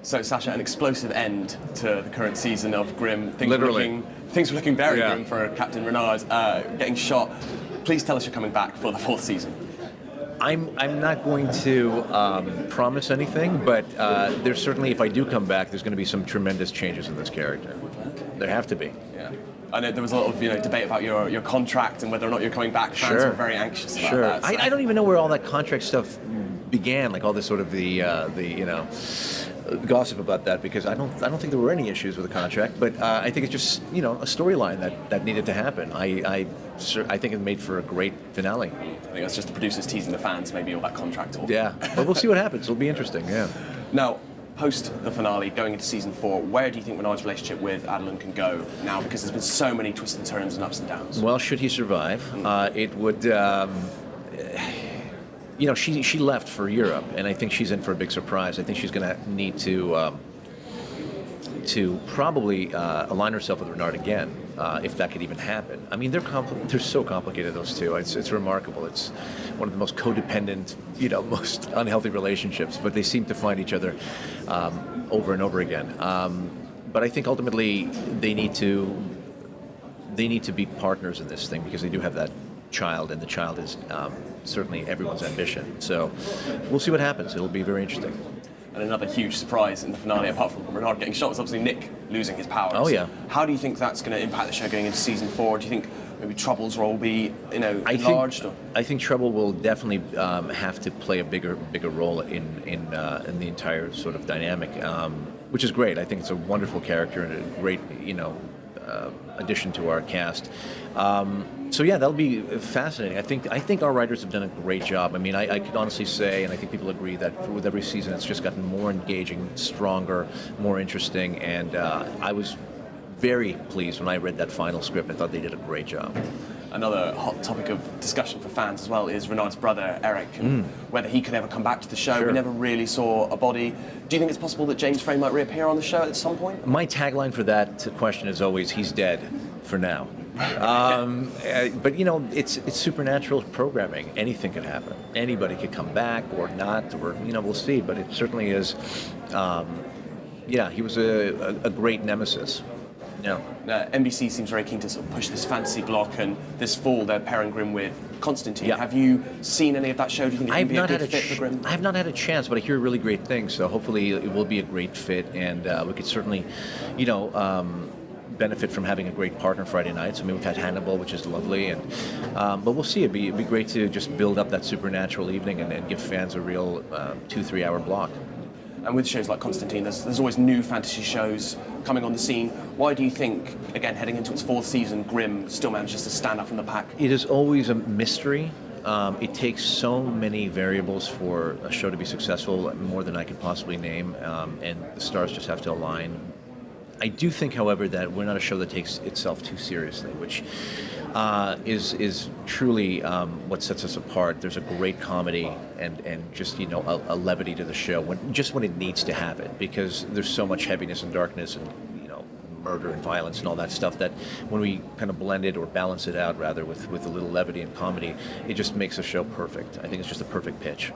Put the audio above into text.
So, Sasha, an explosive end to the current season of Grimm. Literally. Things were looking very grim for Captain Renard getting shot. Please tell us you're coming back for the 4th season. I'm not going to promise anything, but there's certainly, if I do come back, there's going to be some tremendous changes in this character. There have to be. Yeah. I know there was a lot of debate about your contract and whether or not you're coming back. Fans were very anxious about that. So. I don't even know where all that contract stuff began, like all this sort of the gossip about that, because I don't think there were any issues with the contract, but I think it's just a storyline that needed to happen. I think it made for a great finale. I think that's just the producers teasing the fans, maybe all that contract talk. Yeah, but we'll see what happens. It'll be interesting. Yeah. Now, post the finale, going into season 4, where do you think Renard's relationship with Adeline can go now? Because there's been so many twists and turns and ups and downs. Well, should he survive, it would. She left for Europe, and I think she's in for a big surprise. I think she's going to need to probably align herself with Renard again, if that could even happen. I mean, they're so complicated, those two. It's remarkable. It's one of the most codependent, most unhealthy relationships, but they seem to find each other over and over again. But I think ultimately they need to be partners in this thing, because they do have that child, and the child is certainly everyone's ambition. So we'll see what happens. It'll be very interesting. And another huge surprise in the finale, apart from Renard getting shot, was obviously Nick losing his powers. Oh, yeah. How do you think that's going to impact the show going into season 4? Do you think maybe Trouble's role will be, enlarged? I think Trouble will definitely have to play a bigger role in the entire sort of dynamic, which is great. I think it's a wonderful character and a great, addition to our cast. So yeah, that'll be fascinating. I think our writers have done a great job. I mean, I could honestly say, and I think people agree, that with every season it's just gotten more engaging, stronger, more interesting, and I was very pleased when I read that final script. I thought they did a great job. Another hot topic of discussion for fans as well is Renard's brother, Eric, and whether he could ever come back to the show. Sure. We never really saw a body. Do you think it's possible that James Frey might reappear on the show at some point? My tagline for that question is always, he's dead for now. But it's supernatural programming. Anything could happen. Anybody could come back or not, or we'll see. But it certainly is. He was a great nemesis. Yeah. NBC seems very keen to sort of push this fantasy block, and this fall they're pairing Grimm with Constantine. Yeah. have you seen any of that show? Do you think it would be a good fit for Grimm? I have not had a chance, but I hear really great things. So hopefully it will be a great fit, and we could certainly, benefit from having a great partner Friday nights. I mean, we've had Hannibal, which is lovely, and but we'll see. It'd be great to just build up that supernatural evening and give fans a real 2-3 hour block. And with shows like Constantine, there's always new fantasy shows coming on the scene. Why do you think, again, heading into its 4th season, Grimm still manages to stand out from the pack? It is always a mystery. It takes so many variables for a show to be successful, more than I could possibly name, and the stars just have to align. I do think, however, that we're not a show that takes itself too seriously, which is truly what sets us apart. There's a great comedy and just a levity to the show when it needs to have it, because there's so much heaviness and darkness and murder and violence and all that stuff that when we kind of blend it or balance it out rather with a little levity and comedy, it just makes the show perfect. I think it's just a perfect pitch.